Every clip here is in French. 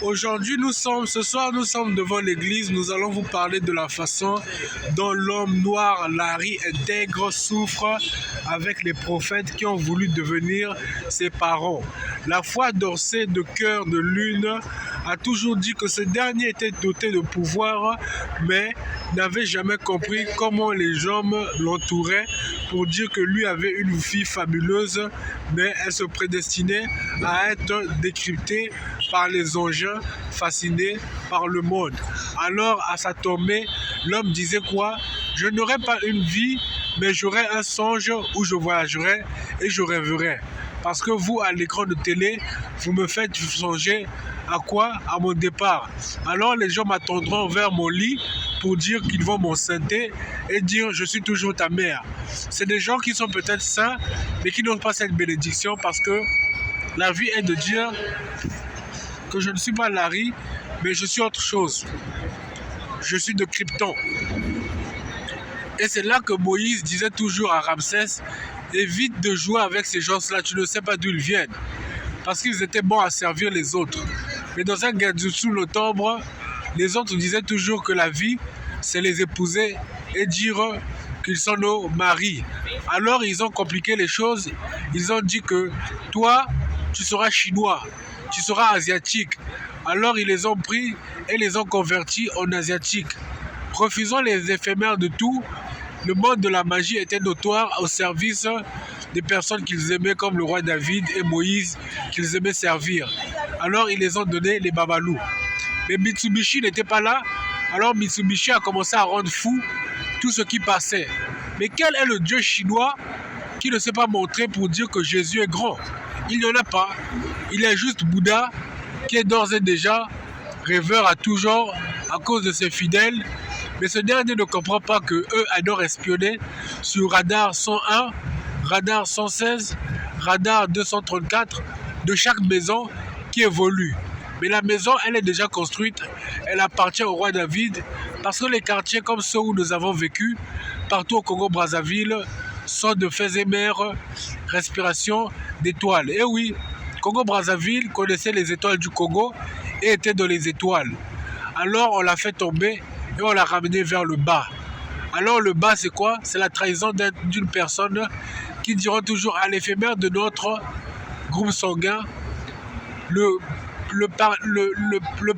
Aujourd'hui, ce soir, nous sommes devant l'église. Nous allons vous parler de la façon dont l'homme noir, Larry, intègre, souffre avec les prophètes qui ont voulu devenir ses parents. La foi d'Orsay de Cœur de Lune a toujours dit que ce dernier était doté de pouvoir, mais n'avait jamais compris comment les hommes l'entouraient pour dire que lui avait une vie fabuleuse, mais elle se prédestinait à être décryptée par les engins fascinés par le monde. Alors, à sa tombée, l'homme disait quoi? Je n'aurai pas une vie, mais j'aurai un songe où je voyagerai et je rêverai. Parce que vous, à l'écran de télé, vous me faites songer à quoi? À mon départ. Alors les gens m'attendront vers mon lit pour dire qu'ils vont m'enceinter et dire je suis toujours ta mère. C'est des gens qui sont peut-être saints, mais qui n'ont pas cette bénédiction parce que la vie est de dire que je ne suis pas Larry, mais je suis autre chose. Je suis de Krypton. Et c'est là que Moïse disait toujours à Ramsès, évite de jouer avec ces gens-là, tu ne sais pas d'où ils viennent. Parce qu'ils étaient bons à servir les autres. Mais dans un Genjutsu l'octobre, les autres disaient toujours que la vie, c'est les épouser et dire qu'ils sont nos maris. Alors ils ont compliqué les choses. Ils ont dit que toi, tu seras chinois, tu seras asiatique. Alors ils les ont pris et les ont convertis en asiatiques. Refusant les éphémères de tout, le monde de la magie était notoire au service des personnes qu'ils aimaient comme le roi David et Moïse qu'ils aimaient servir. Alors ils les ont donné les Babalous. Mais Mitsubishi n'était pas là. Alors Mitsubishi a commencé à rendre fou tout ce qui passait. Mais quel est le Dieu chinois qui ne s'est pas montré pour dire que Jésus est grand? Il n'y en a pas. Il est juste Bouddha qui est d'ores et déjà rêveur à tout genre à cause de ses fidèles. Mais ce dernier ne comprend pas que eux adorent espionner sur radar 101, radar 116, radar 234 de chaque maison qui évolue. Mais la maison, elle est déjà construite, elle appartient au roi David parce que les quartiers comme ceux où nous avons vécu, partout au Congo-Brazzaville, sont de faits et mers, respiration d'étoiles. Et oui, Congo-Brazzaville connaissait les étoiles du Congo et était dans les étoiles. Alors on l'a fait tomber et on l'a ramené vers le bas. Alors le bas c'est quoi? C'est la trahison d'une personne qui dira toujours à l'éphémère de notre groupe sanguin le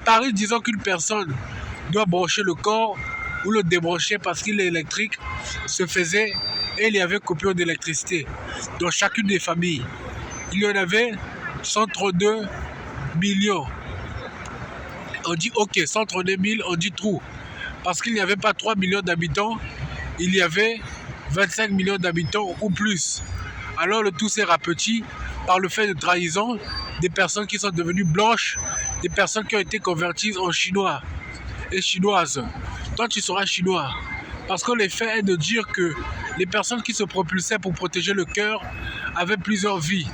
pari disant qu'une personne doit brancher le corps ou le débrancher parce qu'il est électrique se faisait et il y avait coupure d'électricité dans chacune des familles. Il y en avait 132 millions. On dit ok, 132 000, on dit trou. Parce qu'il n'y avait pas 3 millions d'habitants, il y avait 25 millions d'habitants ou plus. Alors le tout s'est rapetit par le fait de trahison des personnes qui sont devenues blanches, des personnes qui ont été converties en chinois et chinoises. Toi, tu seras chinois. Parce que l'effet est de dire que les personnes qui se propulsaient pour protéger le cœur avaient plusieurs vies.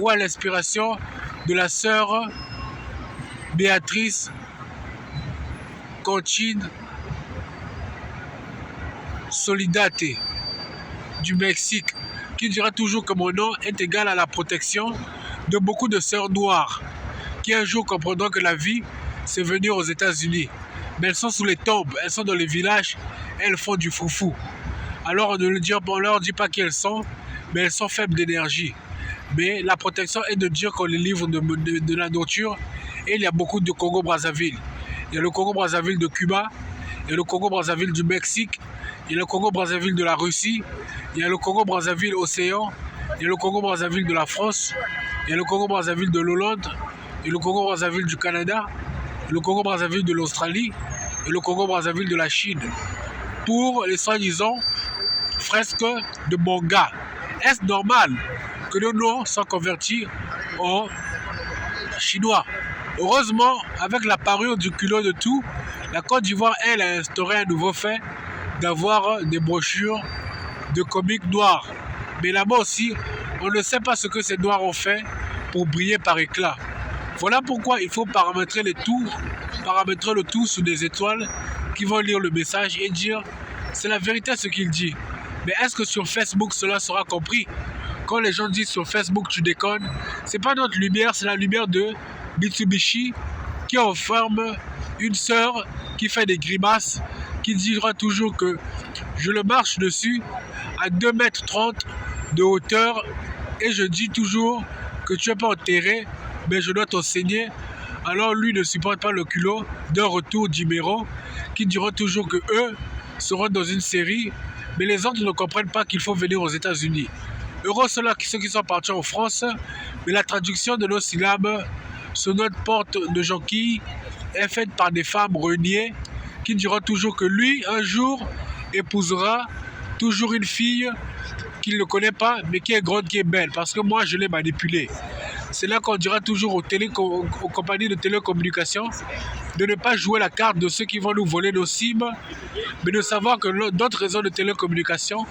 Ou à l'inspiration de la sœur Béatrice Conchine Solidate du Mexique, qui dira toujours que mon nom est égal à la protection de beaucoup de sœurs noires, qui un jour comprendront que la vie, c'est venir aux États-Unis. Mais elles sont sous les tombes, elles sont dans les villages, elles font du foufou. Alors on ne leur dit pas qui elles sont, mais elles sont faibles d'énergie. Mais la protection est de dire qu'on les livre de la nourriture, et il y a beaucoup de Congo-Brazzaville. Il y a le Congo-Brazzaville de Cuba, il y a le Congo-Brazzaville du Mexique, il y a le Congo-Brazzaville de la Russie, il y a le Congo-Brazzaville océan, il y a le Congo-Brazzaville de la France, il y a le Congo-Brazzaville de l'Hollande, il y a le Congo-Brazzaville du Canada, le Congo-Brazzaville de l'Australie et le Congo-Brazzaville de la Chine. Pour les soi-disant fresques de manga. Est-ce normal que nos noms soient convertis en chinois? Heureusement, avec la parure du culot de tout, la Côte d'Ivoire, elle, a instauré un nouveau fait d'avoir des brochures de comics noirs. Mais là-bas aussi, on ne sait pas ce que ces noirs ont fait pour briller par éclat. Voilà pourquoi il faut paramétrer le tout sur des étoiles qui vont lire le message et dire c'est la vérité ce qu'il dit. Mais est-ce que sur Facebook cela sera compris? Quand les gens disent sur Facebook tu déconnes, c'est pas notre lumière, c'est la lumière de Mitsubishi qui enferme une sœur qui fait des grimaces, qui dira toujours que je le marche dessus à 2,30 m de hauteur et je dis toujours que tu n'es pas enterré, mais je dois t'enseigner. Alors lui ne supporte pas le culot d'un retour d'Iméro qui diront toujours que eux seront dans une série, mais les autres ne comprennent pas qu'il faut venir aux États-Unis. Heureux ceux qui sont partis en France, mais la traduction de nos syllabes sur notre porte de jonquille est faite par des femmes reniées qui diront toujours que lui, un jour, épousera toujours une fille qu'il ne connaît pas, mais qui est grande, qui est belle, parce que moi, je l'ai manipulée. C'est là qu'on dira toujours aux compagnies de télécommunications de ne pas jouer la carte de ceux qui vont nous voler nos cibles, mais de savoir que d'autres réseaux de télécommunications,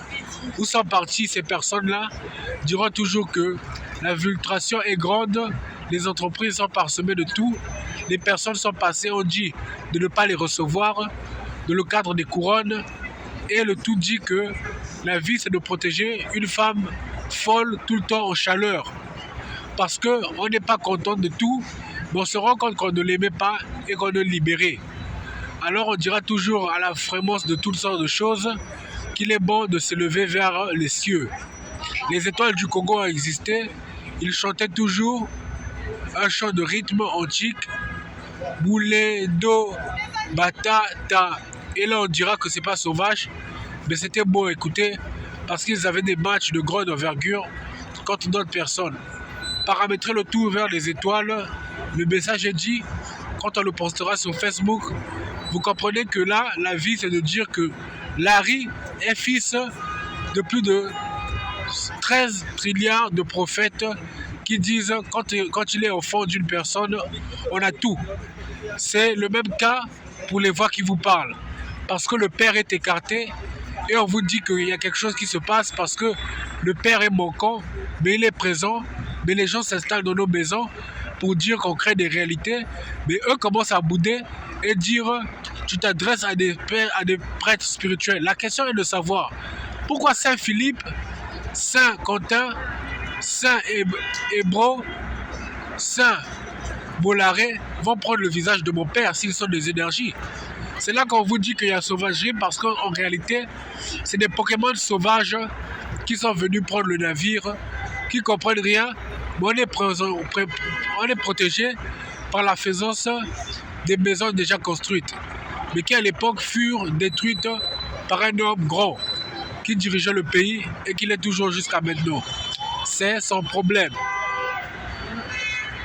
où sont partis ces personnes-là, diront toujours que la filtration est grande, les entreprises sont parsemées de tout, les personnes sont passées, on dit de ne pas les recevoir, de le cadre des couronnes, et le tout dit que la vie c'est de protéger une femme folle tout le temps en chaleur. Parce qu'on n'est pas content de tout, mais on se rend compte qu'on ne l'aimait pas et qu'on le libérait. Alors on dira toujours à la frémence de toutes sortes de choses qu'il est bon de s'élever vers les cieux. Les étoiles du Congo ont existé, ils chantaient toujours un chant de rythme antique, Boulé, Do, Bata, Ta. Et là on dira que c'est pas sauvage, mais c'était beau à écouter parce qu'ils avaient des matchs de grande envergure contre d'autres personnes. Paramétrer le tout vers les étoiles, le message est dit, quand on le postera sur Facebook, vous comprenez que là, la vie c'est de dire que Larry est fils de plus de 13 trilliards de prophètes qui disent quand il est enfant d'une personne, on a tout. C'est le même cas pour les voix qui vous parlent. Parce que le père est écarté et on vous dit qu'il y a quelque chose qui se passe parce que le père est manquant, mais il est présent. Mais les gens s'installent dans nos maisons pour dire qu'on crée des réalités. Mais eux commencent à bouder et dire tu t'adresses à des prêtres spirituels. La question est de savoir pourquoi Saint Philippe, Saint Quentin, Saint Hébron, Saint Bolaré vont prendre le visage de mon père s'ils sont des énergies. C'est là qu'on vous dit qu'il y a sauvagerie parce qu'en réalité, c'est des Pokémon sauvages qui sont venus prendre le navire, qui ne comprennent rien, mais on est protégé par la faisance des maisons déjà construites, mais qui à l'époque furent détruites par un homme grand qui dirigeait le pays et qui l'est toujours jusqu'à maintenant. C'est son problème.